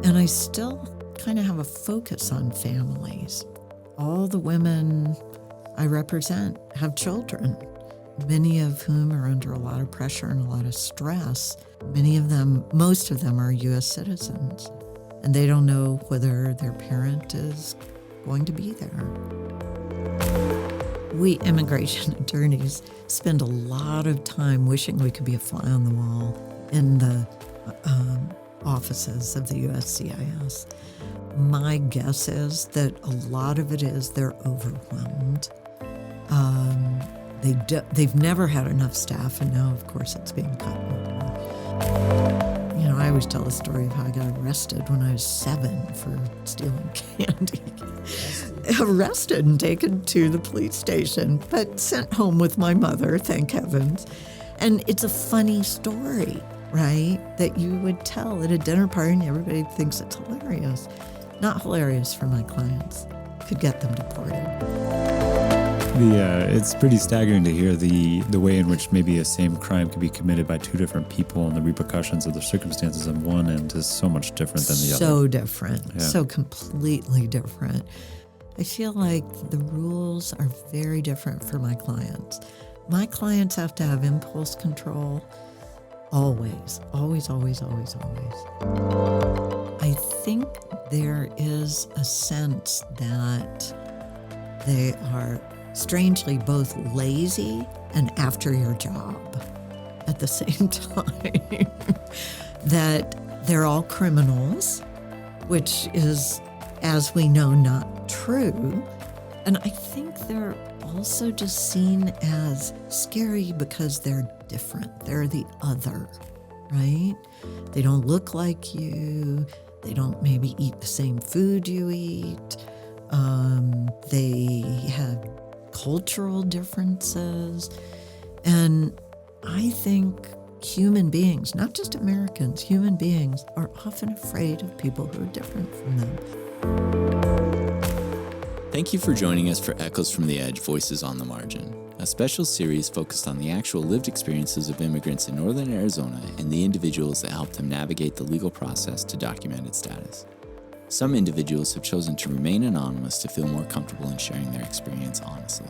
And I still kind of have a focus on families. All the women I represent have children, many of whom are under a lot of pressure and a lot of stress. Most of them are U.S. citizens, and they don't know whether their parent is going to be there. We immigration attorneys spend a lot of time wishing we could be a fly on the wall in the offices of the USCIS. My guess is that a lot of it is they're overwhelmed. They've never had enough staff, and now, of course, it's being cut more. I always tell the story of how I got arrested when I was 7 for stealing candy. Arrested and taken to the police station, but sent home with my mother, thank heavens. And it's a funny story, right, that you would tell at a dinner party and everybody thinks it's hilarious. Not hilarious for my clients. Could get them deported. It's pretty staggering to hear the way in which maybe a same crime could be committed by two different people and the repercussions of the circumstances on one end is so much different than the other. So different. So completely different. I feel like the rules are very different for my clients. My clients have to have impulse control always, always, always, always, always. I think there is a sense that they are strangely both lazy and after your job at the same time. That they're all criminals, which is, as we know, not true. And I think they're also just seen as scary because they're different. They're the other, right? They don't look like you. They don't maybe eat the same food you eat. They have cultural differences. And I think human beings, not just Americans, human beings are often afraid of people who are different from them. Thank you for joining us for Echoes from the Edge, Voices on the Margin, a special series focused on the actual lived experiences of immigrants in northern Arizona and the individuals that help them navigate the legal process to documented status. Some individuals have chosen to remain anonymous to feel more comfortable in sharing their experience honestly.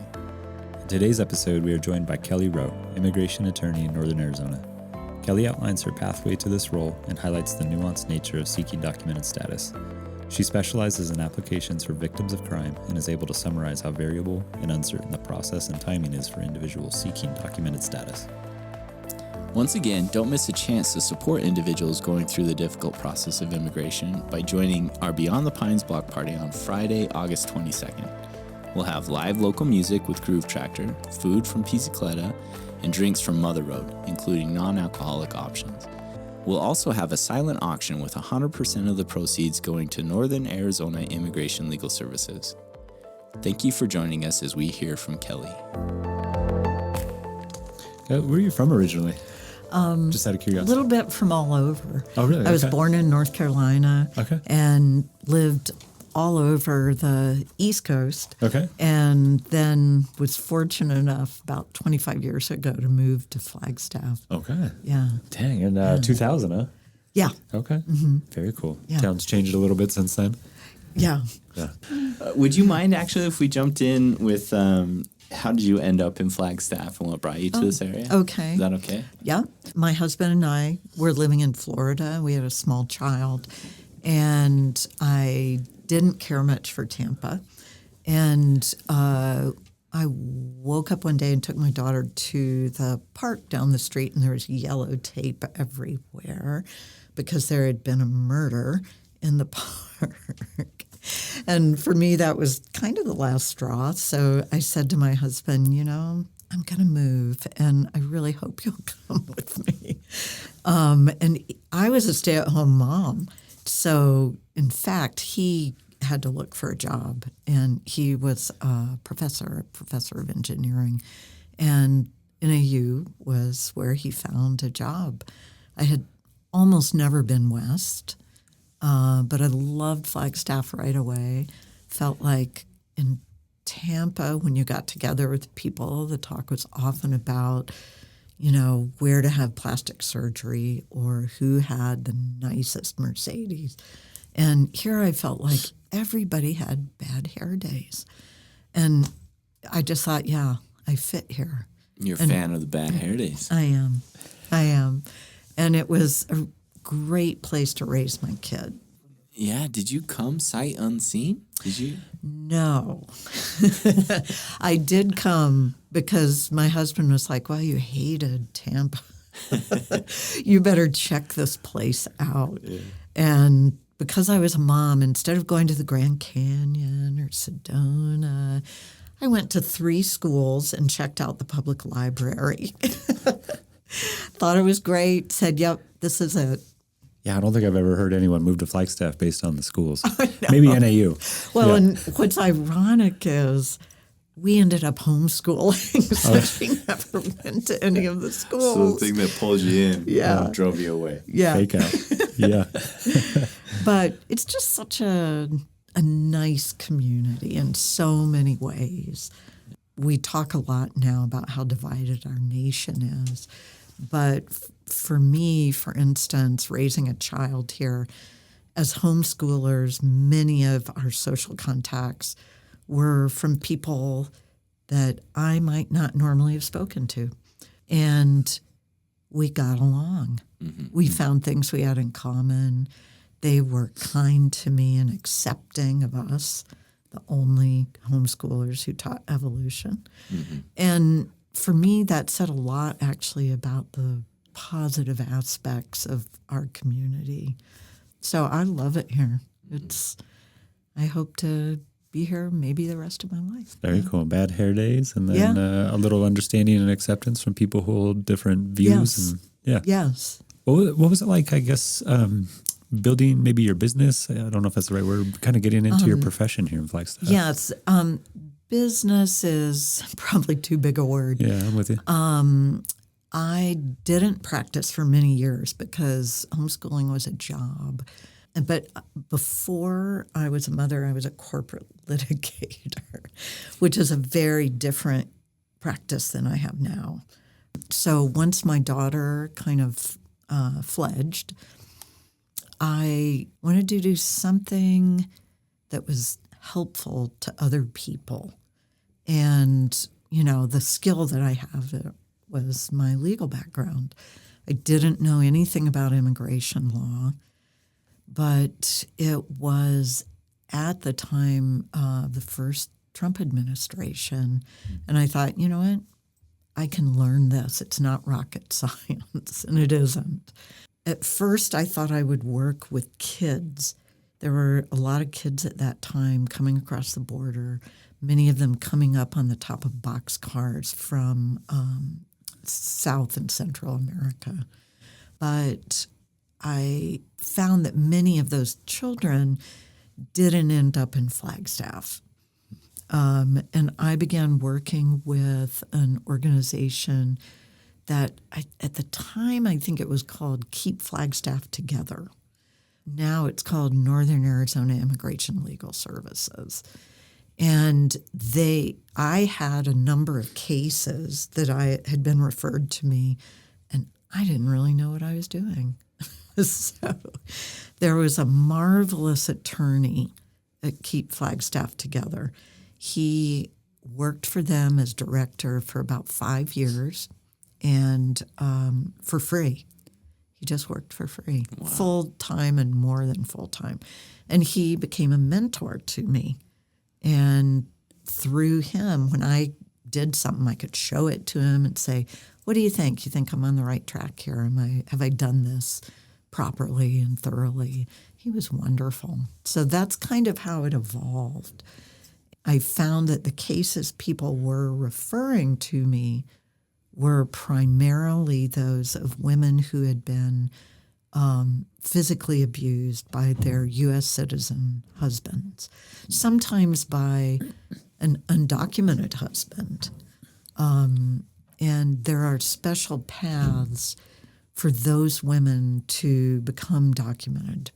In today's episode, we are joined by Kelly Rowe, immigration attorney in northern Arizona. Kelly outlines her pathway to this role and highlights the nuanced nature of seeking documented status. She specializes in applications for victims of crime and is able to summarize how variable and uncertain the process and timing is for individuals seeking documented status. Once again, don't miss a chance to support individuals going through the difficult process of immigration by joining our Beyond the Pines block party on Friday, August 22nd. We'll have live local music with Groove Tractor, food from Piscicleta, and drinks from Mother Road, including non-alcoholic options. We'll also have a silent auction with 100% of the proceeds going to Northern Arizona Immigration Legal Services. Thank you for joining us as we hear from Kelly. Where are you from originally? Just out of curiosity. A little bit from all over. Oh, really? I was born in North Carolina and lived all over the East Coast. And then was fortunate enough about 25 years ago to move to Flagstaff. Yeah. Dang, in 2000, huh? Yeah. Okay. Very cool. Yeah. Town's changed a little bit since then. Yeah. Would you mind actually if we jumped in with how did you end up in Flagstaff and what brought you to this area? Okay. Is that okay? Yeah. My husband and I were living in Florida. We had a small child, and I didn't care much for Tampa. And I woke up one day and took my daughter to the park down the street, and there was yellow tape everywhere because there had been a murder in the park. And for me, that was kind of the last straw. So I said to my husband, I'm going to move, and I really hope you'll come with me. And I was a stay-at-home mom. So, in fact, he had to look for a job, and he was a professor of engineering. And NAU was where he found a job. I had almost never been west. But I loved Flagstaff right away. Felt like in Tampa, when you got together with people, the talk was often about, where to have plastic surgery or who had the nicest Mercedes. And here I felt like everybody had bad hair days. And I just thought, yeah, I fit here. You're a fan of the bad hair days. I am. And it was a great place to raise my kid. Yeah. Did you come sight unseen? Did you? No. I did come because my husband was like, well, you hated Tampa. You better check this place out. Yeah. And because I was a mom, instead of going to the Grand Canyon or Sedona, I went to 3 schools and checked out the public library. Thought it was great. Said, yep, this is it. Yeah, I don't think I've ever heard anyone move to Flagstaff based on the schools. Maybe NAU. Well, and what's ironic is we ended up homeschooling, so she never went to any of the schools. So the thing that pulled you in drove you away. Yeah. Fake out. Yeah. But it's just such a nice community in so many ways. We talk a lot now about how divided our nation is. But for me, for instance, raising a child here, as homeschoolers, many of our social contacts were from people that I might not normally have spoken to. And we got along. Mm-hmm. We found things we had in common. They were kind to me and accepting of us, the only homeschoolers who taught evolution. Mm-hmm. And for me, that said a lot, actually, about the positive aspects of our community. So I love it here. I hope to be here maybe the rest of my life. Very cool. Bad hair days, and then a little understanding and acceptance from people who hold different views. Yes. Yes. What was it like, I guess, building maybe your business? I don't know if that's the right word, kind of getting into your profession here in Flagstaff. Yes. Business is probably too big a word. Yeah, I'm with you. I didn't practice for many years because homeschooling was a job. But before I was a mother, I was a corporate litigator, which is a very different practice than I have now. So once my daughter kind of fledged, I wanted to do something that was helpful to other people. And, the skill that I have was my legal background. I didn't know anything about immigration law, but it was at the time of the first Trump administration. And I thought, you know what? I can learn this. It's not rocket science, and it isn't. At first, I thought I would work with kids. There were a lot of kids at that time coming across the border, many of them coming up on the top of boxcars from South and Central America. But I found that many of those children didn't end up in Flagstaff. And I began working with an organization that at the time, I think it was called Keep Flagstaff Together. Now it's called Northern Arizona Immigration Legal Services. And I had a number of cases that had been referred to me, and I didn't really know what I was doing. So there was a marvelous attorney at Keep Flagstaff Together. He worked for them as director for about 5 years and for free. He just worked for free, full-time and more than full-time. And he became a mentor to me. And through him, when I did something, I could show it to him and say, what do you think? You think I'm on the right track here? Have I done this properly and thoroughly? He was wonderful. So that's kind of how it evolved. I found that the cases people were referring to me were primarily those of women who had been physically abused by their U.S. citizen husbands, sometimes by an undocumented husband. And there are special paths for those women to become documented,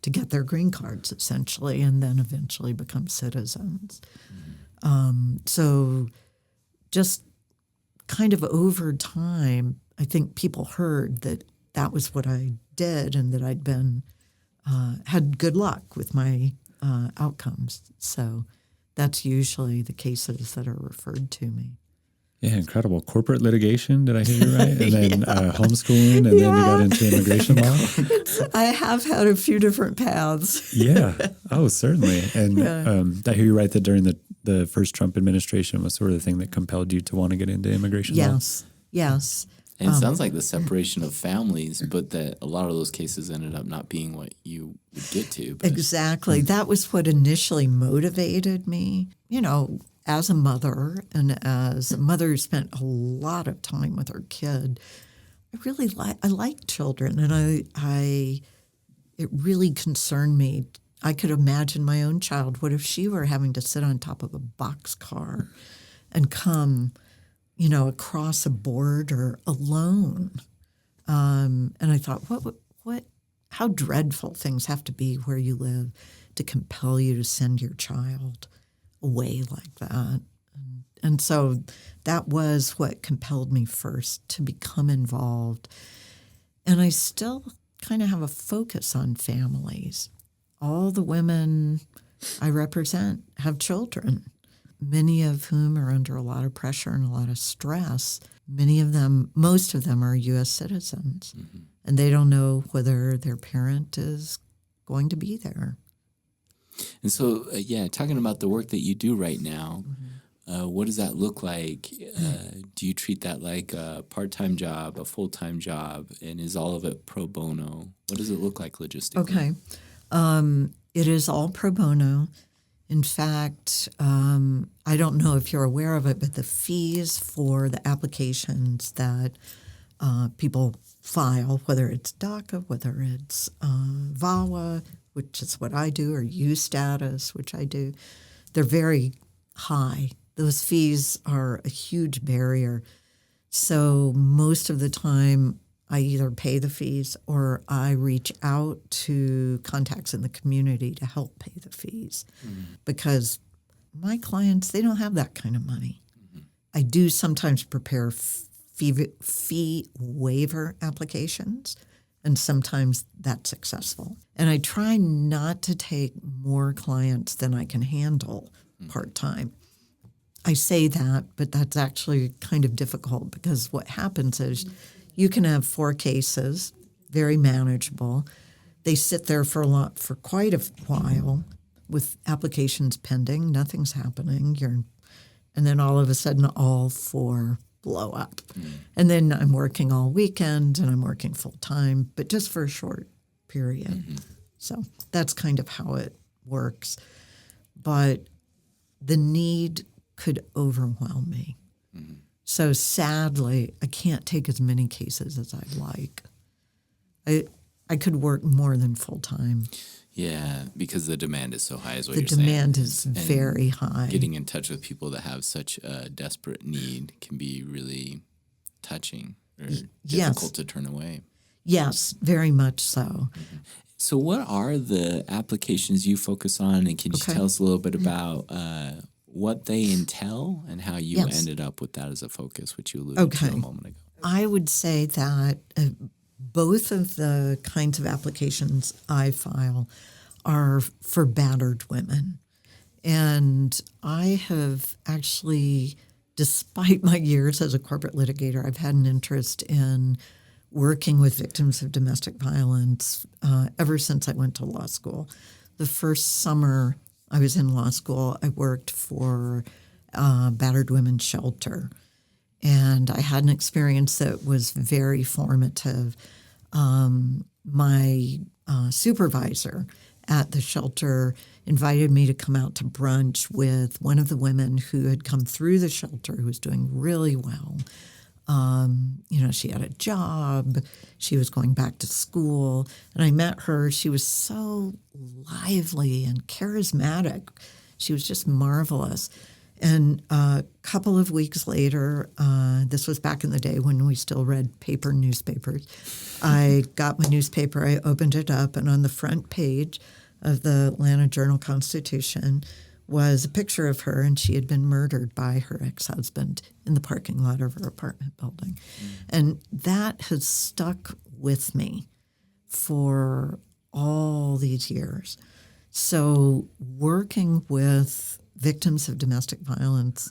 to get their green cards, essentially, and then eventually become citizens. So just kind of over time, I think people heard that was what I did and that I'd been had good luck with my outcomes. So that's usually the cases that are referred to me. Yeah, incredible. Corporate litigation, did I hear you right? And then homeschooling, and then you got into immigration law? I have had a few different paths. Yeah. Oh, certainly. And did I hear you right that during the first Trump administration was sort of the thing that compelled you to want to get into immigration law? Yes. And it sounds like the separation of families, but that a lot of those cases ended up not being what you would get to. But. Exactly. That was what initially motivated me. As a mother and as a mother who spent a lot of time with her kid, I like children, and it really concerned me. I could imagine my own child. What if she were having to sit on top of a boxcar and come, across a border alone? And I thought, how dreadful things have to be where you live to compel you to send your child away like that. And so that was what compelled me first to become involved. And I still kind of have a focus on families. All the women I represent have children, many of whom are under a lot of pressure and a lot of stress. Most of them are U.S. citizens, and they don't know whether their parent is going to be there. And so, talking about the work that you do right now, what does that look like? Do you treat that like a part-time job, a full-time job, and is all of it pro bono? What does it look like logistically? Okay. It is all pro bono. In fact, I don't know if you're aware of it, but the fees for the applications that people file, whether it's DACA, whether it's VAWA, which is what I do, or U status, which I do, they're very high. Those fees are a huge barrier. So most of the time, I either pay the fees or I reach out to contacts in the community to help pay the fees, because my clients, they don't have that kind of money. I do sometimes prepare fee waiver applications, and sometimes that's successful. And I try not to take more clients than I can handle part-time. I say that, but that's actually kind of difficult, because what happens is you can have 4 cases, very manageable. They sit there for quite a while with applications pending. Nothing's happening. And then all of a sudden, all 4 blow up. And then I'm working all weekend and I'm working full time, but just for a short period. So that's kind of how it works. But the need could overwhelm me. So sadly, I can't take as many cases as I'd like. I could work more than full time. Yeah, because the demand is so high, is what you're saying. The demand is very high. Getting in touch with people that have such a desperate need can be really touching or difficult to turn away. Yes, very much so. So what are the applications you focus on, and can you tell us a little bit about what they entail and how you ended up with that as a focus, which you alluded to a moment ago? I would say that both of the kinds of applications I file are for battered women. And I have actually, despite my years as a corporate litigator, I've had an interest in working with victims of domestic violence ever since I went to law school. The first summer I was in law school, I worked for Battered Women's Shelter. And I had an experience that was very formative. My supervisor at the shelter invited me to come out to brunch with one of the women who had come through the shelter, who was doing really well. She had a job. She was going back to school. And I met her. She was so lively and charismatic. She was just marvelous. And a couple of weeks later, this was back in the day when we still read paper newspapers, I got my newspaper, I opened it up, and on the front page of the Atlanta Journal-Constitution was a picture of her, and she had been murdered by her ex-husband in the parking lot of her apartment building. And that has stuck with me for all these years. So working with victims of domestic violence,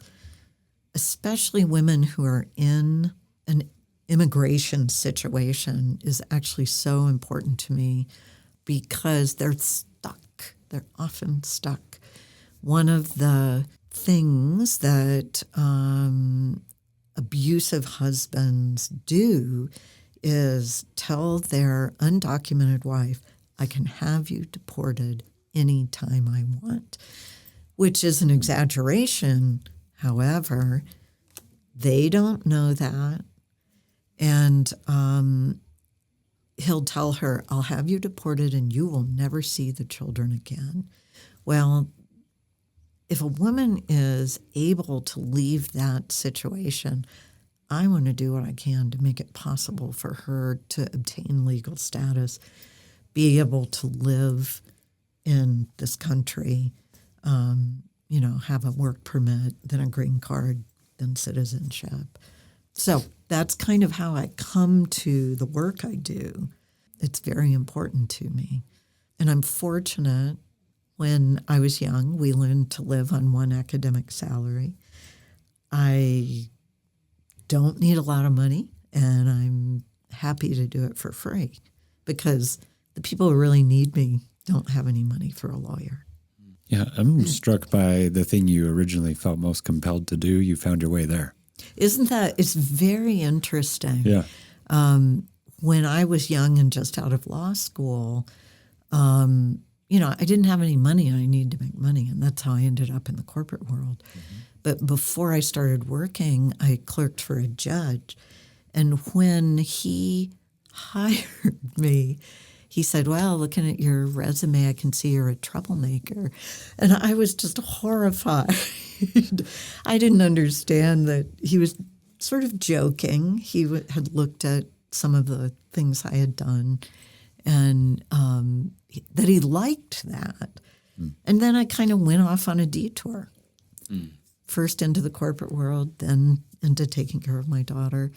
especially women who are in an immigration situation, is actually so important to me because they're stuck. They're often stuck. One of the things that abusive husbands do is tell their undocumented wife, I can have you deported anytime I want, which is an exaggeration. However, they don't know that. And he'll tell her, I'll have you deported and you will never see the children again. Well, if a woman is able to leave that situation, I want to do what I can to make it possible for her to obtain legal status, be able to live in this country, have a work permit, then a green card, then citizenship. So that's kind of how I come to the work I do. It's very important to me. And I'm fortunate. When I was young, we learned to live on one academic salary. I don't need a lot of money, and I'm happy to do it for free because the people who really need me don't have any money for a lawyer. Yeah, I'm struck by the thing you originally felt most compelled to do. You found your way there. Isn't that? It's very interesting. Yeah. When I was young and just out of law school, I didn't have any money and I needed to make money, and that's how I ended up in the corporate world. Mm-hmm. But before I started working, I clerked for a judge. And when he hired me, he said, well, looking at your resume, I can see you're a troublemaker. And I was just horrified. I didn't understand that he was sort of joking. He had looked at some of the things I had done and that he liked that. Mm. And then I kind of went off on a detour. First into the corporate world, then into taking care of my daughter.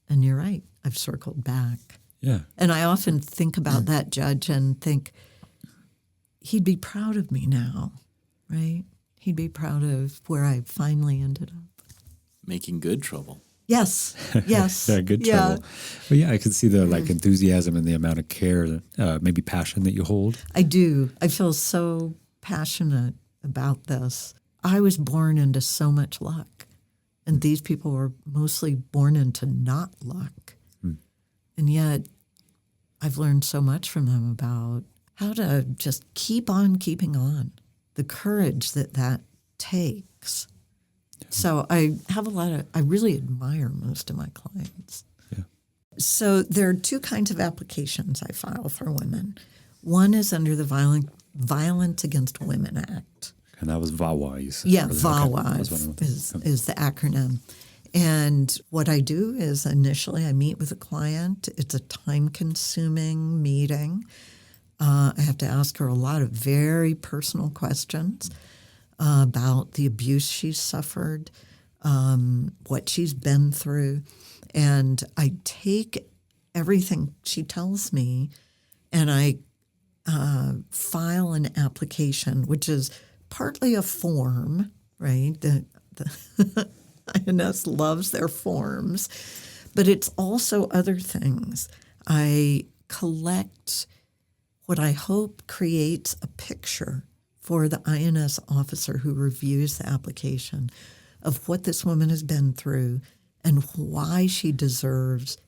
And you're right, I've circled back. Yeah. And I often think about that judge and think, he'd be proud of me now, right? He'd be proud of where I finally ended up. Making good trouble. Yes. Yeah, good trouble. But yeah, I can see the enthusiasm and the amount of care, maybe passion that you hold. I do. I feel so passionate about this. I was born into so much luck, and these people were mostly born into not luck. Mm. And yet I've learned so much from them about how to just keep on keeping on, the courage that takes. Yeah. So I really admire most of my clients. Yeah. So there are two kinds of applications I file for women. One is under the Violence Against Women Act. And that was VAWA, you said? Yeah, VAWA is the acronym. And what I do is initially I meet with a client. It's a time-consuming meeting. I have to ask her a lot of very personal questions about the abuse she's suffered, what she's been through. And I take everything she tells me and I file an application, which is partly a form, right? The INS loves their forms, but it's also other things. I collect what I hope creates a picture for the INS officer who reviews the application of what this woman has been through and why she deserves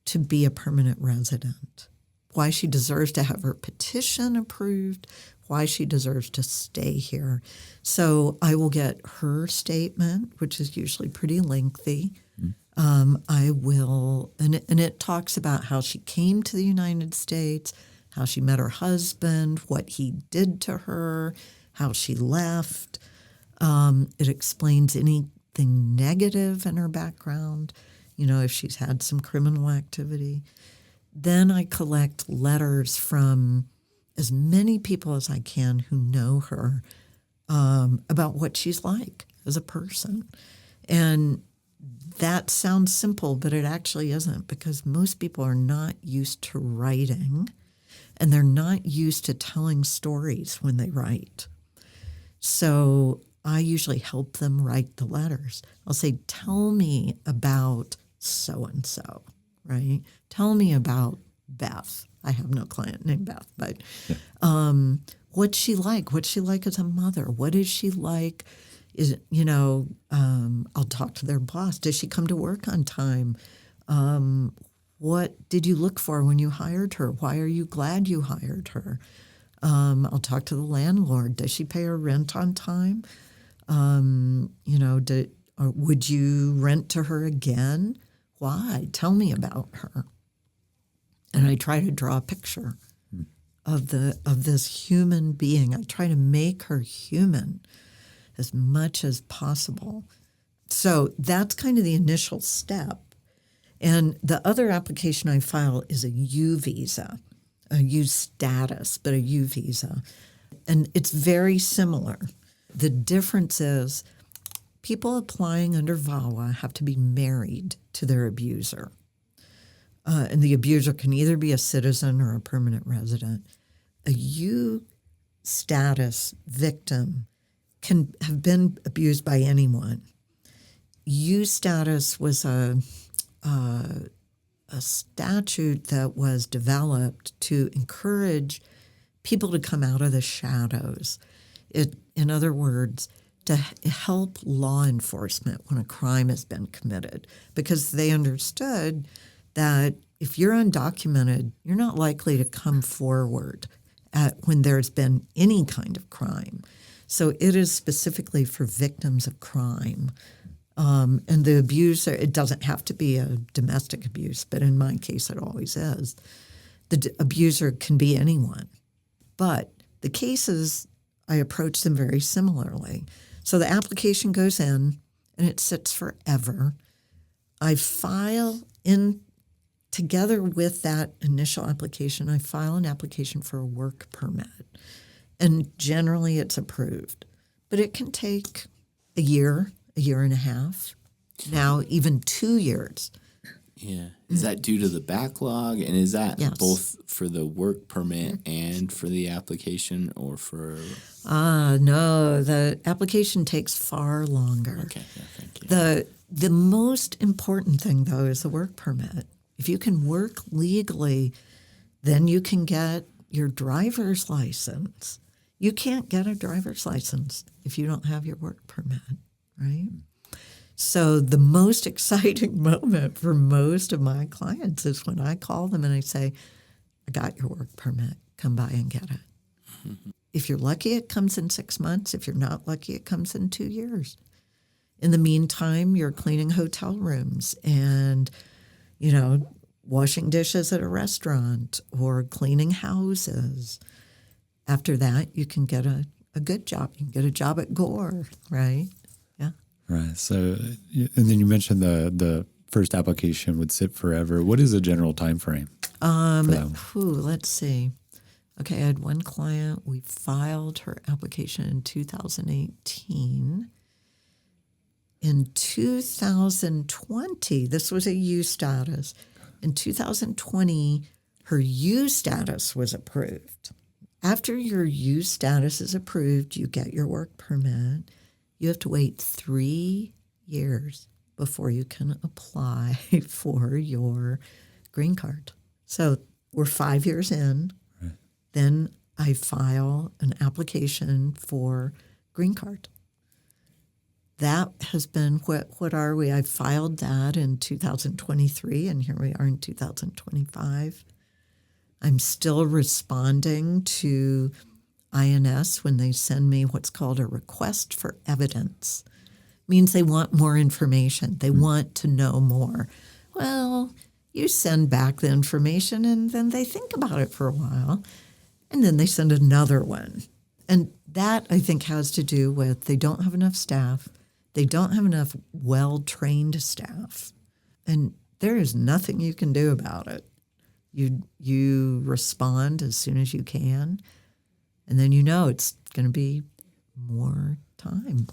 to be a permanent resident, why she deserves to have her petition approved, why she deserves to stay here. So I will get her statement, which is usually pretty lengthy. I will, and it talks about how she came to the United States, how she met her husband, what he did to her, how she left. It explains anything negative in her background, if she's had some criminal activity. Then I collect letters from as many people as I can who know her about what she's like as a person. And that sounds simple, but it actually isn't, because most people are not used to writing. and they're not used to telling stories when they write. So I usually help them write the letters. I'll say, tell me about so-and-so, right? Tell me about Beth. I have no client named Beth, but what's she like? What's she like as a mother? What is she like? I'll talk to their boss. Does she come to work on time? What did you look for when you hired her? Why are you glad you hired her? I'll talk to the landlord. Does she pay her rent on time? Would you rent to her again? Why? Tell me about her. And I try to draw a picture of this human being. I try to make her human as much as possible. So that's kind of the initial step. And the other application I file is a U visa, a U status, but a U visa. And it's very similar. The difference is people applying under VAWA have to be married to their abuser. And the abuser can either be a citizen or a permanent resident. A U status victim can have been abused by anyone. U status was a statute that was developed to encourage people to come out of the shadows. In other words, to help law enforcement when a crime has been committed, because they understood that if you're undocumented, you're not likely to come forward when there's been any kind of crime. So it is specifically for victims of crime. And the abuser, it doesn't have to be a domestic abuse, but in my case it always is. The abuser can be anyone. But the cases, I approach them very similarly. So the application goes in and it sits forever. I file in, together with that initial application, I file an application for a work permit. And generally it's approved. But it can take a year and a half, now even 2 years. Yeah. Is that due to the backlog? And is that Yes. both for the work permit and for the application, or for? No, the application takes far longer. Okay, yeah, thank you. The most important thing, though, is the work permit. If you can work legally, then you can get your driver's license. You can't get a driver's license if you don't have your work permit, right? So the most exciting moment for most of my clients is when I call them and I say, I got your work permit. Come by and get it. Mm-hmm. If you're lucky, it comes in 6 months. If you're not lucky, it comes in 2 years. In the meantime, you're cleaning hotel rooms and, washing dishes at a restaurant or cleaning houses. After that, you can get a good job. You can get a job at Gore, right? Yeah. Right. So, and then you mentioned the first application would sit forever. What is the general time frame? Let's see. Okay, I had one client. We filed her application in 2018. In 2020, this was a U status. In 2020, her U status was approved. After your U status is approved, you get your work permit. You have to wait 3 years before you can apply for your green card. So we're 5 years in. Right. Then I file an application for green card. That has been, what are we? I filed that in 2023, and here we are in 2025. I'm still responding to INS when they send me what's called a request for evidence. It means they want more information. They want to know more. Well, you send back the information, and then they think about it for a while, and then they send another one. And that, I think, has to do with they don't have enough staff. They don't have enough well-trained staff. And there is nothing you can do about it. You respond as soon as you can, and then it's going to be more time.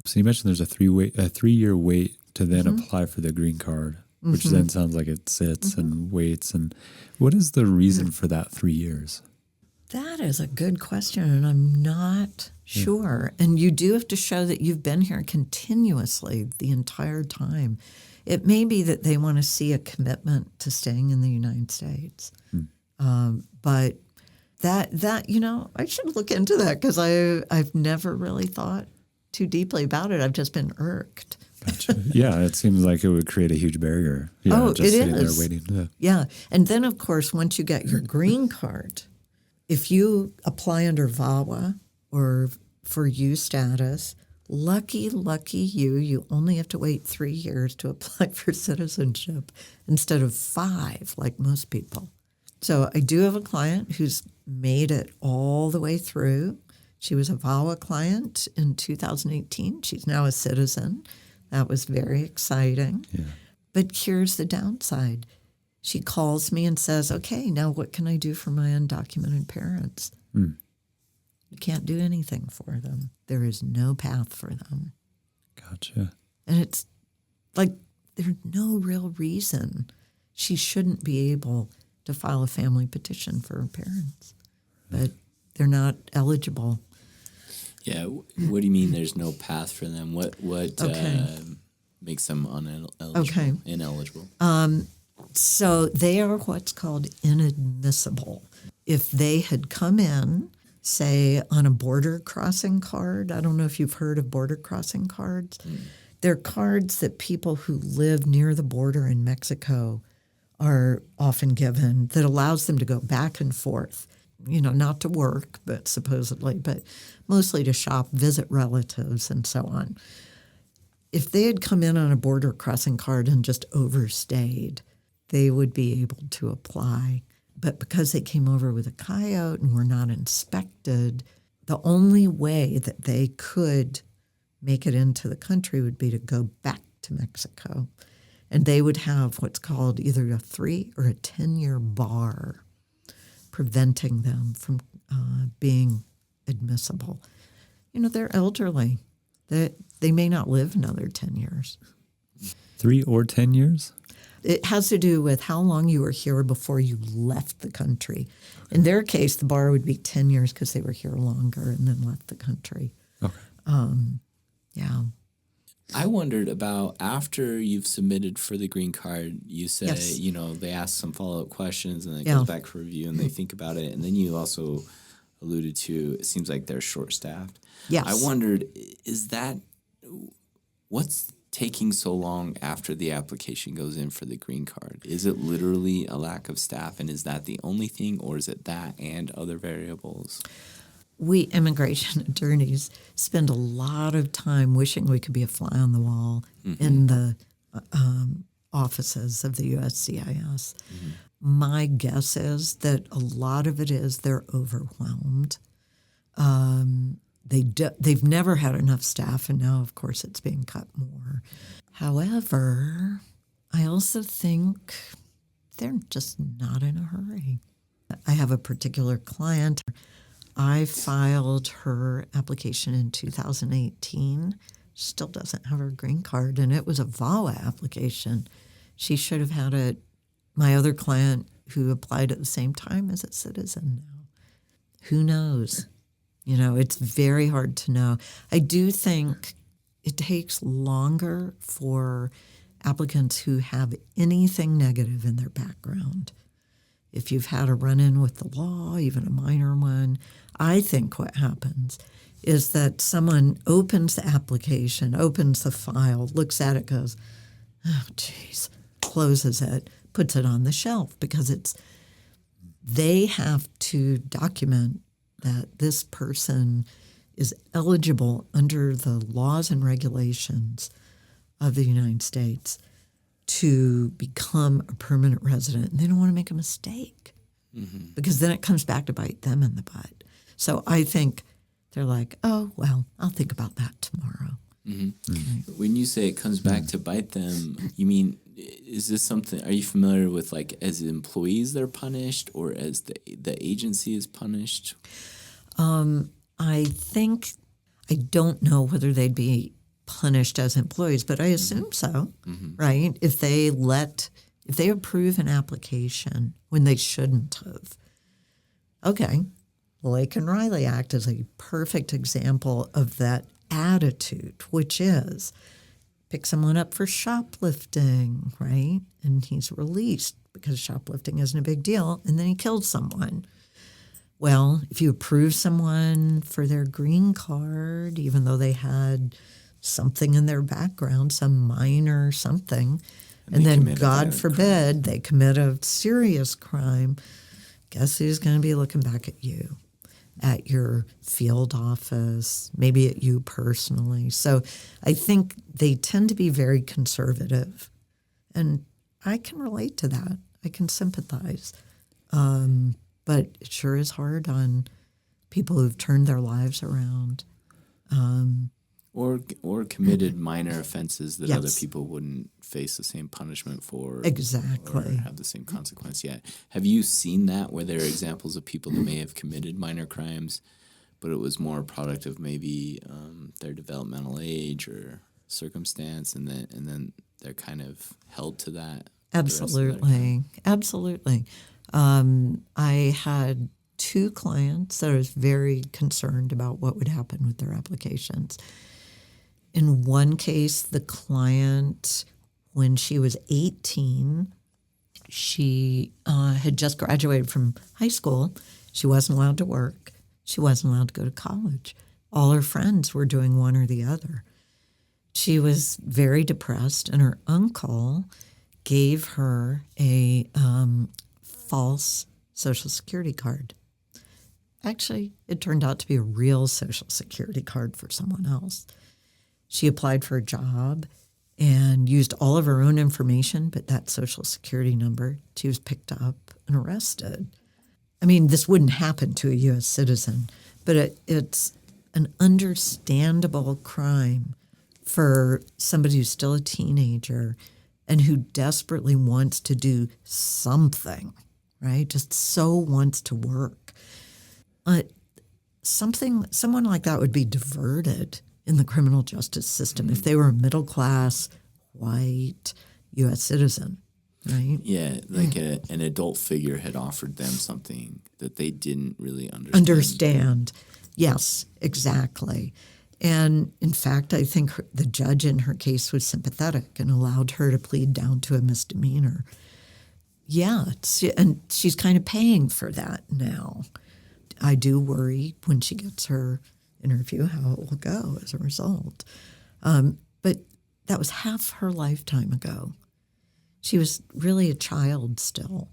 So you mentioned there's a 3-year wait to then apply for the green card. which then sounds like it sits and waits. And what is the reason for that 3 years? That is a good question, and I'm not sure. And you do have to show that you've been here continuously the entire time. It may be that they want to see a commitment to staying in the United States. But that I should look into that because I've never really thought too deeply about it. I've just been irked. Gotcha. Yeah, it seems like it would create a huge barrier. Yeah, just it sitting is. there waiting. Yeah. And then, of course, once you get your green card, if you apply under VAWA or for U status, lucky you only have to wait 3 years to apply for citizenship instead of 5 like most people. So I do have a client who's made it all the way through. She was a VAWA client in 2018. She's now a citizen. That was very exciting. Yeah. But here's the downside. She calls me and says, okay, now what can I do for my undocumented parents? You can't do anything for them. There is no path for them. Gotcha. And it's like there's no real reason she shouldn't be able to file a family petition for her parents. But they're not eligible. Yeah. What do you mean there's no path for them? What makes them ineligible? So they are what's called inadmissible. If they had come in, say, on a border crossing card, I don't know if you've heard of border crossing cards. They're cards that people who live near the border in Mexico are often given that allows them to go back and forth, not to work, but supposedly, but mostly to shop, visit relatives, and so on. If they had come in on a border crossing card and just overstayed, they would be able to apply. But because they came over with a coyote and were not inspected, the only way that they could make it into the country would be to go back to Mexico. And they would have what's called either a 3 or a 10-year bar preventing them from being admissible. They're elderly. They may not live another 10 years. 3 or 10 years? It has to do with how long you were here before you left the country. In their case, the bar would be 10 years because they were here longer and then left the country. Okay. Yeah. I wondered about after you've submitted for the green card, you say, Yes. They ask some follow-up questions and then it goes back for review and they think about it. And then you also alluded to, it seems like they're short-staffed. Yes. I wondered, what's taking so long after the application goes in for the green card? Is it literally a lack of staff, and is that the only thing, or is it that and other variables? We immigration attorneys spend a lot of time wishing we could be a fly on the wall in the offices of the USCIS. My guess is that a lot of it is they're overwhelmed. They've never had enough staff, and now, of course, it's being cut more. However, I also think they're just not in a hurry. I have a particular client. I filed her application in 2018. She still doesn't have her green card, and it was a VAWA application. She should have had it. My other client who applied at the same time is a citizen now. Who knows? It's very hard to know. I do think it takes longer for applicants who have anything negative in their background. If you've had a run-in with the law, even a minor one, I think what happens is that someone opens the application, opens the file, looks at it, goes, oh, geez, closes it, puts it on the shelf because they have to document that this person is eligible under the laws and regulations of the United States to become a permanent resident. And they don't want to make a mistake because then it comes back to bite them in the butt. So I think they're like, oh, well, I'll think about that tomorrow. When you say it comes back to bite them, you mean, is this something, are you familiar with like as employees they're punished or as the agency is punished? I don't know whether they'd be punished as employees, but I assume so, right? If they approve an application when they shouldn't have. Okay, Lake and Riley Act is a perfect example of that attitude, which is pick someone up for shoplifting, right? And he's released because shoplifting isn't a big deal, and then he killed someone. Well, if you approve someone for their green card, even though they had something in their background, some minor something, and then God forbid they commit a serious crime, guess who's going to be looking back at you, at your field office, maybe at you personally. So I think they tend to be very conservative, and I can relate to that. I can sympathize. But it sure is hard on people who've turned their lives around. Or committed minor offenses that Yes. other people wouldn't face the same punishment for. Exactly. Or have the same consequence yet. Have you seen that, where there are examples of people who may have committed minor crimes, but it was more a product of maybe their developmental age or circumstance, and then they're kind of held to that? Absolutely. Absolutely. I had 2 clients that I was very concerned about what would happen with their applications. In one case, the client, when she was 18, she had just graduated from high school. She wasn't allowed to work. She wasn't allowed to go to college. All her friends were doing one or the other. She was very depressed, and her uncle gave her a false Social Security card. Actually, it turned out to be a real Social Security card for someone else. She applied for a job and used all of her own information, but that Social Security number. She was picked up and arrested. I mean, this wouldn't happen to a U.S. citizen, but it's an understandable crime for somebody who's still a teenager and who desperately wants to do something, right? Just so wants to work. Someone like that would be diverted in the criminal justice system if they were a middle-class, white U.S. citizen, right? Yeah, like an adult figure had offered them something that they didn't really understand. Yes, exactly. And in fact, I think the judge in her case was sympathetic and allowed her to plead down to a misdemeanor. Yeah, and she's kind of paying for that now. I do worry when she gets her interview how it will go as a result. But that was half her lifetime ago. She was really a child still.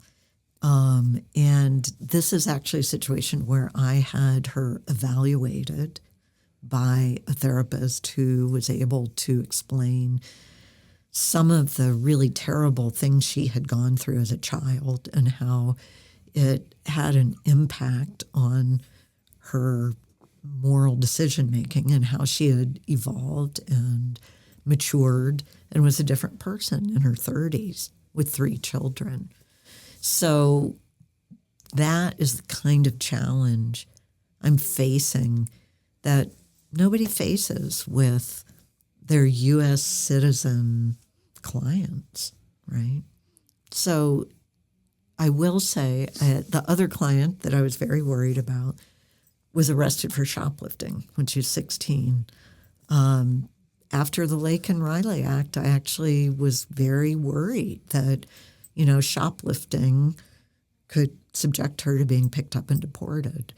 And this is actually a situation where I had her evaluated by a therapist who was able to explain some of the really terrible things she had gone through as a child and how it had an impact on her moral decision-making and how she had evolved and matured and was a different person in her 30s with 3 children. So that is the kind of challenge I'm facing that nobody faces with their U.S. citizen clients, right? So I will say the other client that I was very worried about was arrested for shoplifting when she was 16. After the Lake and Riley Act, I actually was very worried that, shoplifting could subject her to being picked up and deported.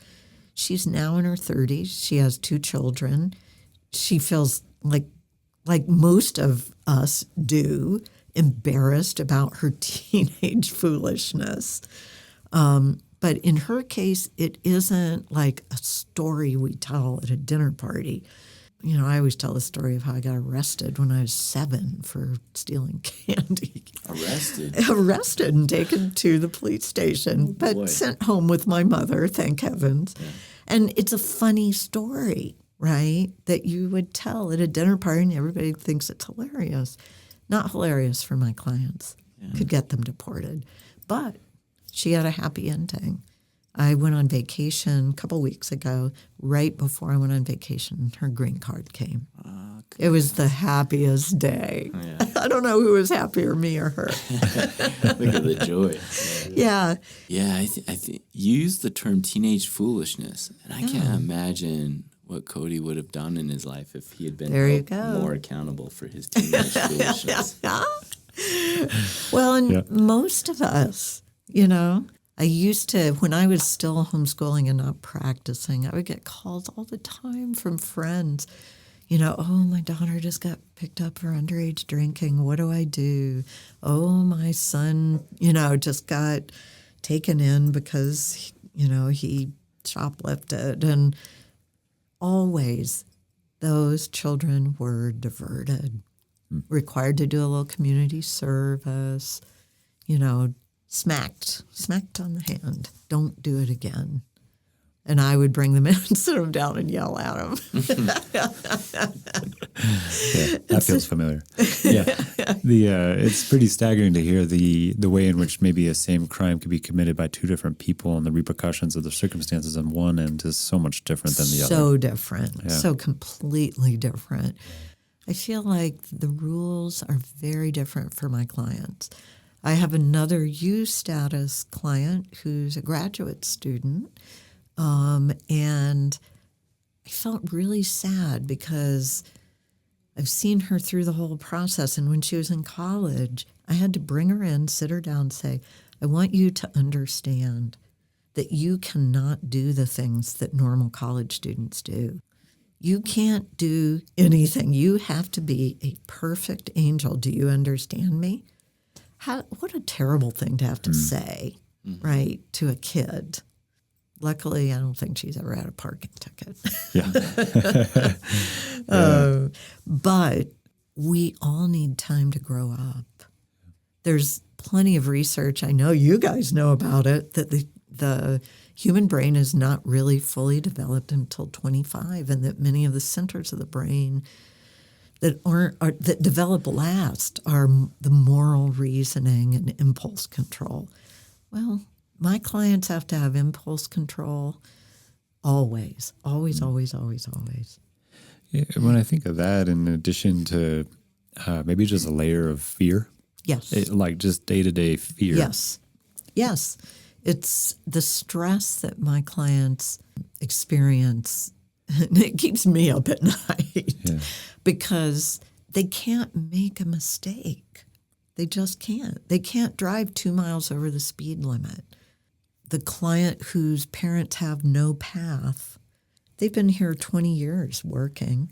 She's now in her 30s. She has 2 children. She feels like most of us do, embarrassed about her teenage foolishness. But in her case, it isn't like a story we tell at a dinner party. I always tell the story of how I got arrested when I was 7 for stealing candy. Arrested and taken to the police station, but sent home with my mother, thank heavens. Yeah. And it's a funny story, right, that you would tell at a dinner party and everybody thinks it's hilarious. Not hilarious for my clients. Yeah. Could get them deported. But she had a happy ending. I went on vacation a couple weeks ago. Right before I went on vacation, her green card came. It was the happiest day. Yeah. I don't know who was happier, me or her. Look at the joy. Yeah. Yeah, I think you used the term teenage foolishness, and I can't imagine what Cody would have done in his life if he had been more accountable for his teenage foolishness. Well, and most of us, I used to, when I was still homeschooling and not practicing, I would get calls all the time from friends. Oh, my daughter just got picked up for underage drinking. What do I do? Oh, my son, just got taken in because, he shoplifted. And always those children were diverted, required to do a little community service, smacked on the hand. Don't do it again. And I would bring them in and sit them down and yell at them. That feels familiar. It's pretty staggering to hear the way in which maybe a same crime could be committed by two different people and the repercussions of the circumstances on one end is so much different than the other. So different, so completely different. I feel like the rules are very different for my clients. I have another U status client who's a graduate student. And I felt really sad because I've seen her through the whole process. And when she was in college, I had to bring her in, sit her down, and say, I want you to understand that you cannot do the things that normal college students do. You can't do anything. You have to be a perfect angel. Do you understand me? What a terrible thing to have to say, right, to a kid. Luckily, I don't think she's ever had a parking ticket. But we all need time to grow up. There's plenty of research, I know you guys know about it, that the human brain is not really fully developed until 25, and that many of the centers of the brain that develop last are the moral reasoning and impulse control. Well, my clients have to have impulse control always. Yeah, when I think of that, in addition to maybe just a layer of fear. Yes. Like just day-to-day fear. Yes. It's the stress that my clients experience, and it keeps me up at night because they can't make a mistake. They just can't. They can't drive 2 miles over the speed limit. The client whose parents have no path, they've been here 20 years working.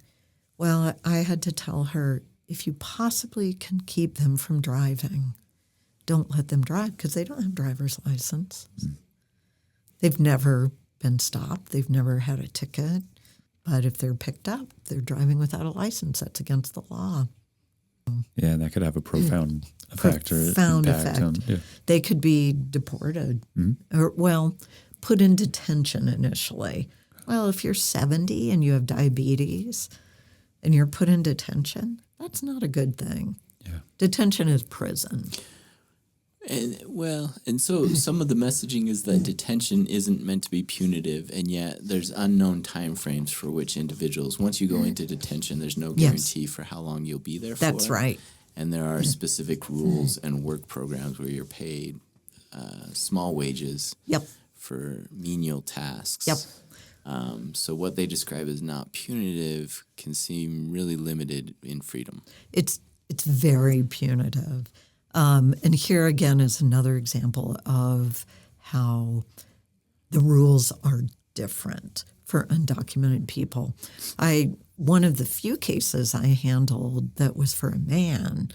Well, I had to tell her, if you possibly can keep them from driving, don't let them drive because they don't have a driver's license. They've never been stopped. They've never had a ticket. But if they're picked up, they're driving without a license. That's against the law. Yeah, and that could have a profound effect or impact. They could be deported or, put in detention initially. Well, if you're 70 and you have diabetes and you're put in detention, that's not a good thing. Yeah. Detention is prison. And so some of the messaging is that detention isn't meant to be punitive, and yet there's unknown time frames for which individuals, once you go into detention, there's no guarantee for how long you'll be there for. That's right. And there are specific rules and work programs where you're paid small wages for menial tasks. So what they describe as not punitive can seem really limited in freedom. It's very punitive. And here again is another example of how the rules are different for undocumented people. One of the few cases I handled that was for a man,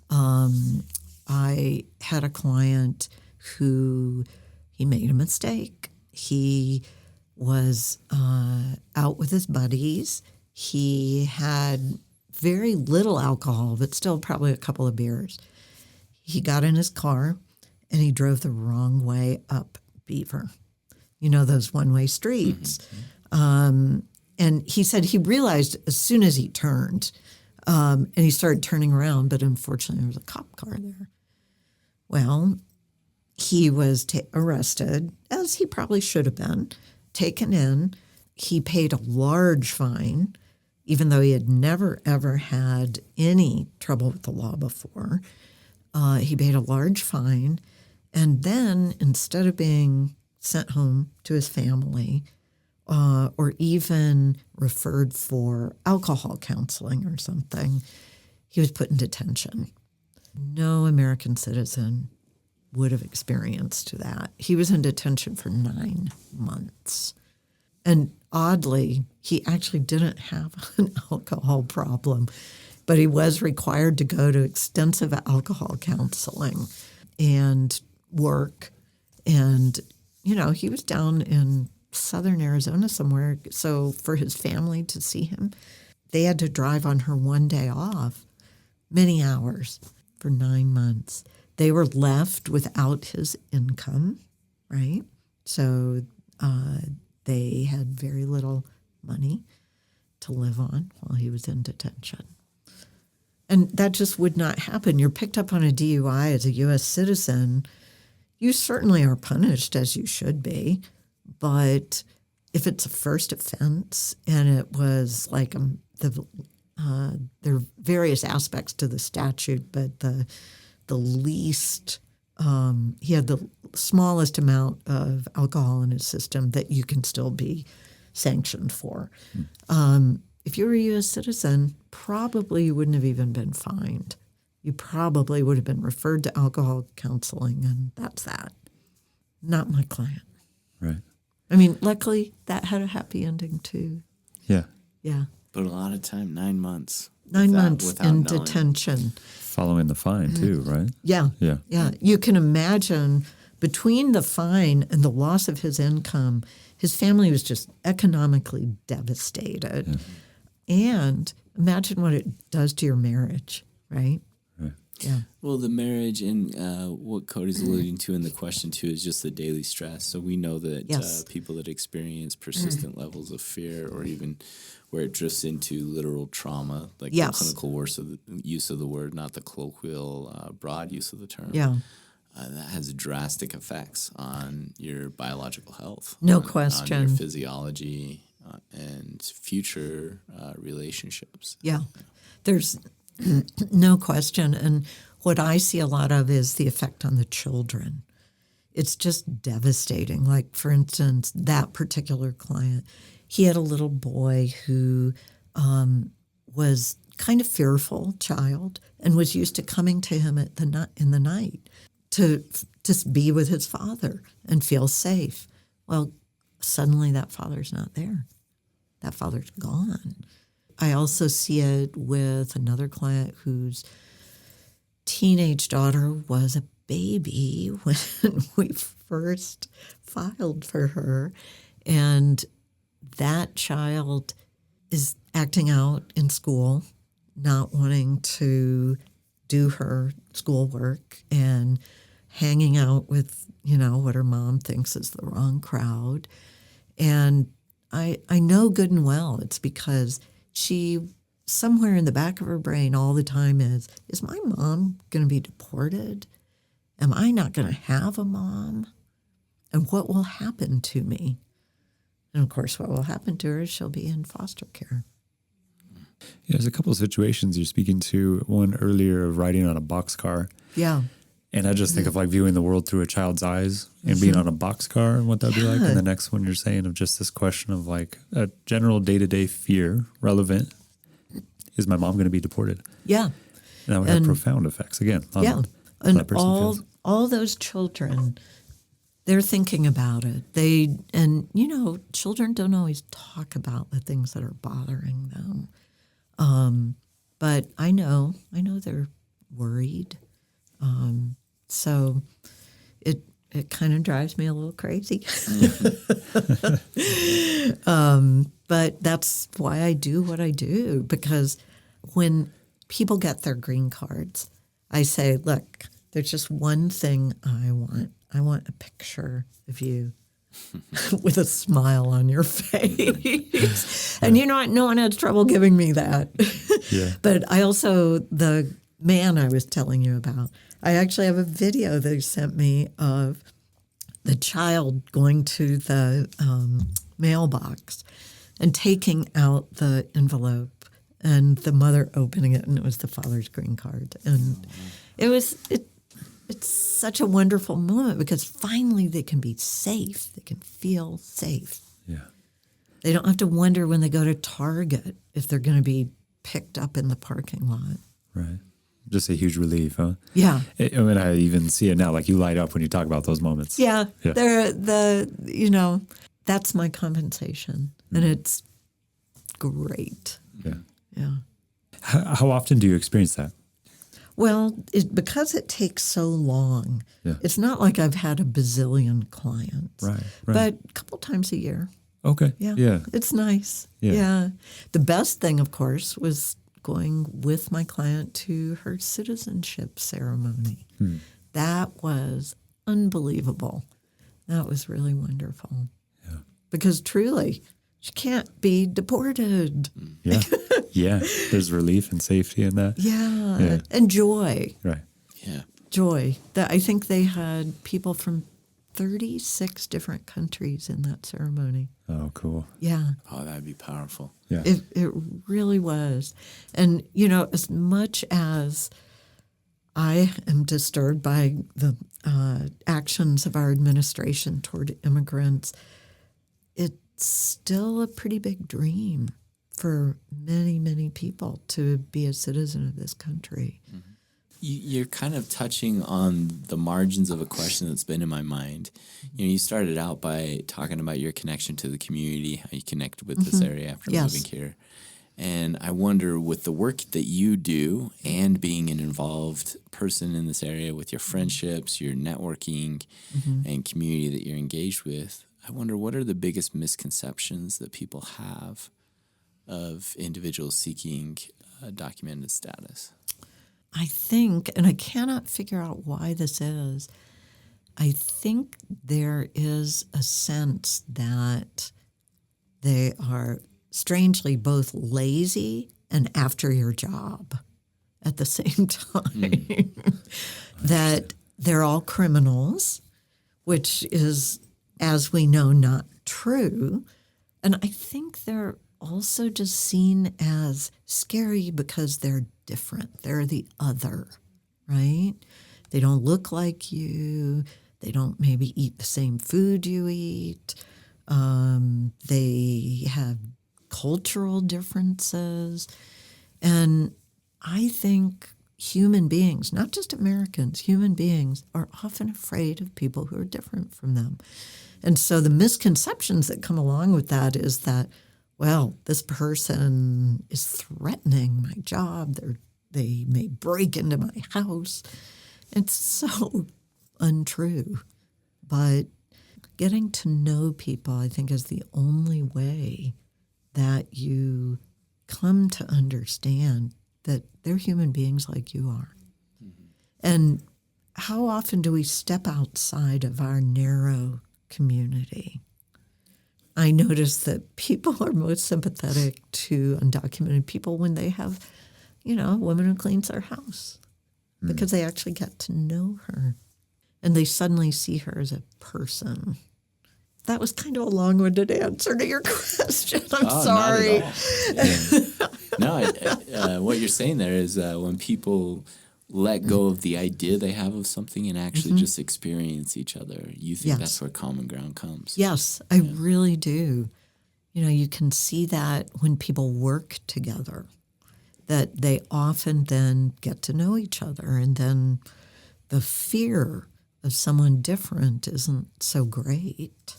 I had a client who he made a mistake. He was out with his buddies. He had very little alcohol, but still probably a couple of beers. He got in his car and he drove the wrong way up Beaver. You know, those one-way streets. And he said he realized as soon as he turned, and he started turning around, but unfortunately there was a cop car there. Well, he was arrested, as he probably should have been, taken in. He paid a large fine, even though he had never, ever had any trouble with the law before. He paid a large fine. And then instead of being sent home to his family or even referred for alcohol counseling or something, he was put in detention. No American citizen would have experienced that. He was in detention for 9 months. And oddly, he actually didn't have an alcohol problem, but he was required to go to extensive alcohol counseling and work. And, he was down in southern Arizona somewhere. So for his family to see him, they had to drive on her one day off, many hours for 9 months. They were left without his income, right? So they had very little money to live on while he was in detention. And that just would not happen. You're picked up on a DUI as a U.S. citizen. You certainly are punished, as you should be. But if it's a first offense and it was like there are various aspects to the statute, but the least, he had the smallest amount of alcohol in his system that you can still be sanctioned for. If you were a U.S. citizen, probably you wouldn't have even been fined. You probably would have been referred to alcohol counseling, and that's that. Not my client. Right. I mean, luckily, that had a happy ending, too. Yeah. Yeah. But a lot of time, 9 months. 9 months in knowing. detention. Following the fine, too, right? Yeah. Yeah. Yeah. You can imagine between the fine and the loss of his income, his family was just economically devastated. Yeah. And imagine what it does to your marriage, right? Right. Yeah. Well, the marriage and what Cody's alluding to in the question, too, is just the daily stress. So we know that Yes. People that experience persistent levels of fear or even where it drifts into literal trauma, like Yes. the clinical use of the word, not the colloquial broad use of the term. Yeah. That has drastic effects on your biological health. No on question. your physiology and future relationships. Yeah. There's no question. And what I see a lot of is the effect on the children. It's just devastating. Like, for instance, that particular client, he had a little boy who was kind of fearful child and was used to coming to him in the night to just be with his father and feel safe. Well, suddenly that father's not there. That father's gone. I also see it with another client whose teenage daughter was a baby when we first filed for her. And that child is acting out in school, not wanting to do her schoolwork and hanging out with, what her mom thinks is the wrong crowd. And I know good and well it's because she, somewhere in the back of her brain all the time is my mom going to be deported? Am I not going to have a mom? And what will happen to me? And of course, what will happen to her is she'll be in foster care. Yeah, there's a couple of situations you're speaking to. One earlier of riding on a boxcar. Yeah. And I just think of like viewing the world through a child's eyes and being on a boxcar and what that'd be like. And the next one you're saying of just this question of like a general day-to-day fear relevant. Is my mom going to be deported? Yeah. And that would have profound effects again. On how And that person feels. all those children, they're thinking about it. Children don't always talk about the things that are bothering them. But I know they're worried. So it kind of drives me a little crazy. But that's why I do what I do, because when people get their green cards, I say, look, there's just one thing I want. I want a picture of you with a smile on your face. And you know what? No one has trouble giving me that. Yeah. But I also, the man I was telling you about, I actually have a video they sent me of the child going to the mailbox and taking out the envelope and the mother opening it, and it was the father's green card. And it's such a wonderful moment because finally they can be safe. They can feel safe. Yeah. They don't have to wonder when they go to Target if they're going to be picked up in the parking lot. Right. Just a huge relief, huh? Yeah. And I even see it now, like you light up when you talk about those moments. Yeah. That's my compensation. And it's great. Yeah. Yeah. How often do you experience that? Well, because it takes so long, it's not like I've had a bazillion clients. Right. But a couple times a year. Okay. Yeah. It's nice. Yeah. The best thing, of course, was going with my client to her citizenship ceremony. That was unbelievable. That was really wonderful. Yeah. Because truly, she can't be deported. Yeah. Yeah. There's relief and safety in that. Yeah. And joy. Right. Yeah. Joy. I think they had people from 36 different countries in that ceremony. Oh, cool. Yeah. Oh, that'd be powerful. Yeah. It really was. And, as much as I am disturbed by the actions of our administration toward immigrants, it's still a pretty big dream for many, many people to be a citizen of this country. Mm-hmm. You're kind of touching on the margins of a question that's been in my mind. You started out by talking about your connection to the community, how you connected with this area after moving here. And I wonder, with the work that you do and being an involved person in this area with your friendships, your networking, and community that you're engaged with, I wonder, what are the biggest misconceptions that people have of individuals seeking documented status? I think, and I cannot figure out why this is, I think there is a sense that they are strangely both lazy and after your job at the same time. That they're all criminals, which is, as we know, not true. And I think they're also just seen as scary because they're different. They're the other, right? They don't look like you. They don't maybe eat the same food you eat. They have cultural differences. And I think human beings, not just Americans, human beings are often afraid of people who are different from them. And so the misconceptions that come along with that is that, well, this person is threatening my job. They may break into my house. It's so untrue. But getting to know people, I think, is the only way that you come to understand that they're human beings like you are. And how often do we step outside of our narrow community? I notice that people are most sympathetic to undocumented people when they have, a woman who cleans their house because they actually get to know her and they suddenly see her as a person. That was kind of a long-winded answer to your question. I'm sorry. No, what you're saying there is when people let go of the idea they have of something and actually just experience each other, you think that's where common ground comes. Yes, I really do. You can see that when people work together, that they often then get to know each other, and then the fear of someone different isn't so great.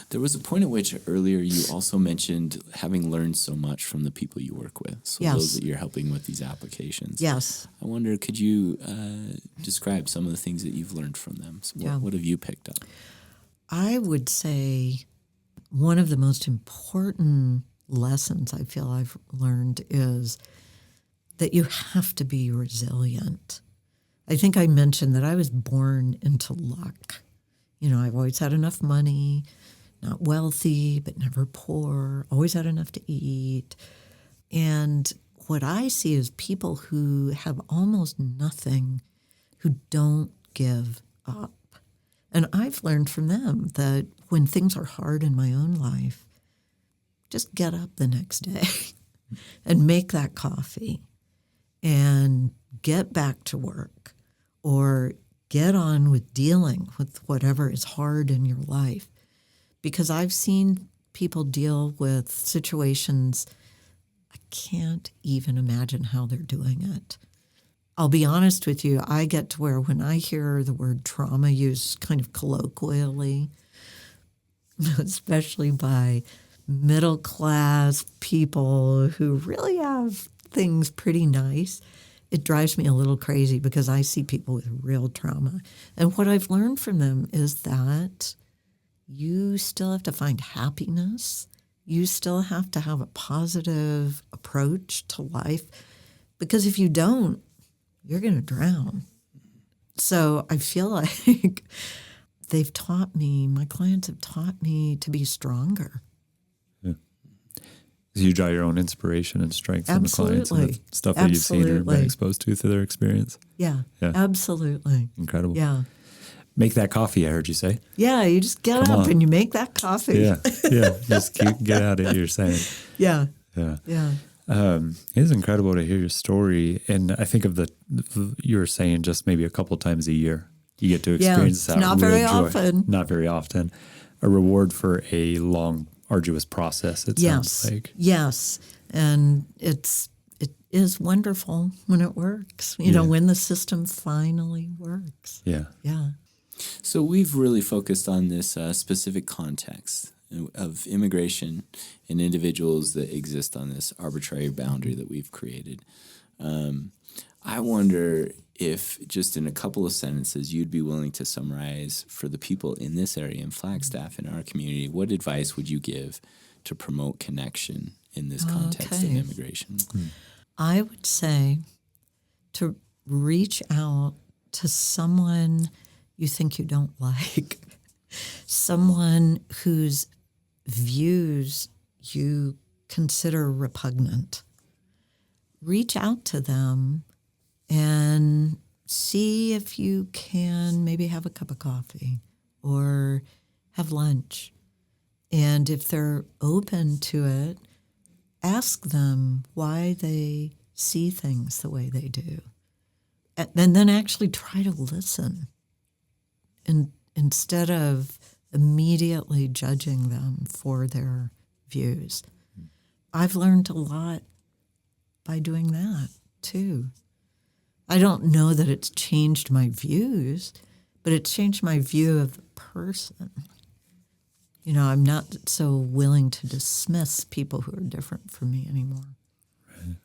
There was a point at which earlier you also mentioned having learned so much from the people you work with, so those that you're helping with these applications. Yes. I wonder, could you describe some of the things that you've learned from them? So what have you picked up? I would say one of the most important lessons I feel I've learned is that you have to be resilient. I think I mentioned that I was born into luck. I've always had enough money, not wealthy, but never poor, always had enough to eat. And what I see is people who have almost nothing, who don't give up. And I've learned from them that when things are hard in my own life, just get up the next day and make that coffee and get back to work or get on with dealing with whatever is hard in your life. Because I've seen people deal with situations, I can't even imagine how they're doing it. I'll be honest with you, I get to where when I hear the word trauma used kind of colloquially, especially by middle-class people who really have things pretty nice, it drives me a little crazy because I see people with real trauma. And what I've learned from them is that you still have to find happiness. You still have to have a positive approach to life, because if you don't, you're going to drown. So I feel like they've taught me, my clients have taught me to be stronger. Yeah. So you draw your own inspiration and strength from the clients and the stuff that you've seen or been exposed to through their experience. Yeah, absolutely. Incredible. Yeah. Make that coffee, I heard you say. Yeah, you just get up and you make that coffee. Yeah, just get at it, you're saying. Yeah. It is incredible to hear your story. And I think of you were saying just maybe a couple times a year you get to experience that. Not very often. Not very often. A reward for a long, arduous process, it sounds like. Yes. And it is wonderful when it works, you know, when the system finally works. Yeah. Yeah. So we've really focused on this specific context of immigration and individuals that exist on this arbitrary boundary that we've created. I wonder if just in a couple of sentences you'd be willing to summarize for the people in this area in Flagstaff, in our community, what advice would you give to promote connection in this context of immigration? I would say to reach out to someone you think you don't like, someone whose views you consider repugnant. Reach out to them and see if you can maybe have a cup of coffee or have lunch. And if they're open to it, ask them why they see things the way they do. And then actually try to listen. And instead of immediately judging them for their views. I've learned a lot by doing that, too. I don't know that it's changed my views, but it's changed my view of the person. You know, I'm not so willing to dismiss people who are different from me anymore. Right.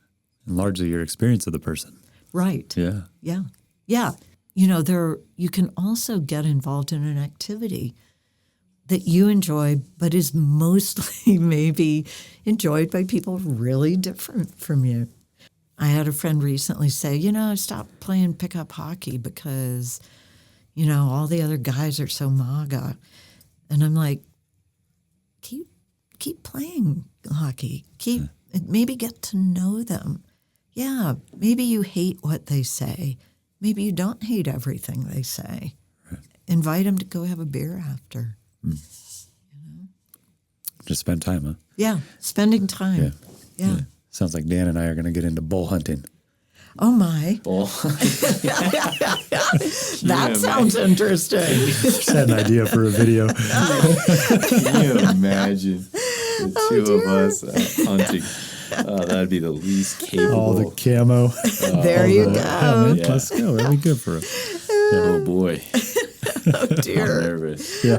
And largely your experience of the person. Right. Yeah. Yeah. Yeah. You know, you can also get involved in an activity that you enjoy, but is mostly maybe enjoyed by people really different from you. I had a friend recently say, you know, I stopped playing pickup hockey because, you know, all the other guys are so MAGA. And I'm like, keep playing hockey. Maybe get to know them. Yeah, maybe you hate what they say. Maybe you don't hate everything they say. Right. Invite them to go have a beer after. You know? Just spend time, huh? Yeah, spending time. Yeah. Sounds like Dan and I are going to get into bull hunting. Oh, my. Bull That sounds interesting. Just had an idea for a video. Can you imagine the two of us hunting? Oh, that'd be the least capable. All the camo. There you go. Yeah. Let's go. That'd be good for us. Oh, boy. Oh, dear. I'm nervous. Yeah.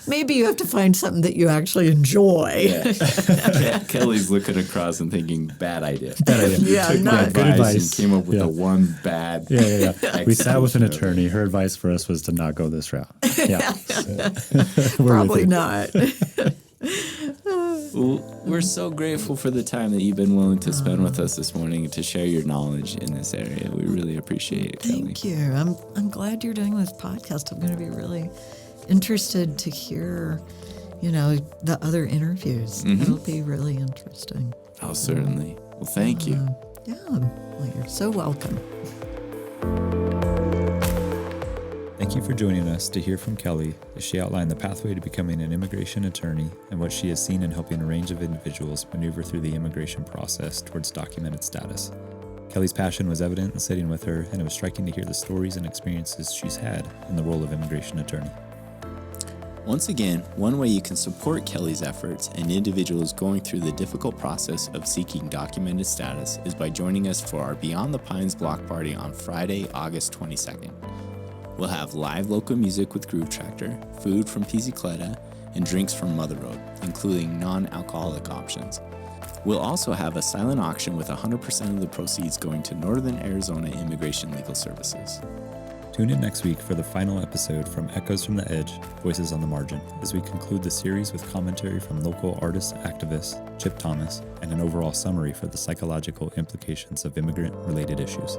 Maybe you have to find something that you actually enjoy. Yeah. Kelly's looking across and thinking, bad idea. Bad idea. Yeah, Took not my good advice and came up with Yeah. the one bad. Yeah. We sat with an attorney. Her advice for us was to not go this route. Yeah. Probably not. Well, we're so grateful for the time that you've been willing to spend with us this morning to share your knowledge in this area. We really appreciate it, Kelly. Thank you. I'm glad you're doing this podcast. I'm going to be really interested to hear, you know, the other interviews. It'll be really interesting. Oh, certainly. Well, thank you. Yeah. Well, you're so welcome. Thank you for joining us to hear from Kelly as she outlined the pathway to becoming an immigration attorney and what she has seen in helping a range of individuals maneuver through the immigration process towards documented status. Kelly's passion was evident in sitting with her, and it was striking to hear the stories and experiences she's had in the role of immigration attorney. Once again, one way you can support Kelly's efforts and individuals going through the difficult process of seeking documented status is by joining us for our Beyond the Pines block party on Friday, August 22nd. We'll have live local music with Groove Tractor, food from Pizzicoletta, and drinks from Mother Road, including non-alcoholic options. We'll also have a silent auction with 100% of the proceeds going to Northern Arizona Immigration Legal Services. Tune in next week for the final episode from Echoes from the Edge, Voices on the Margin, as we conclude the series with commentary from local artist-activist Chip Thomas and an overall summary for the psychological implications of immigrant-related issues.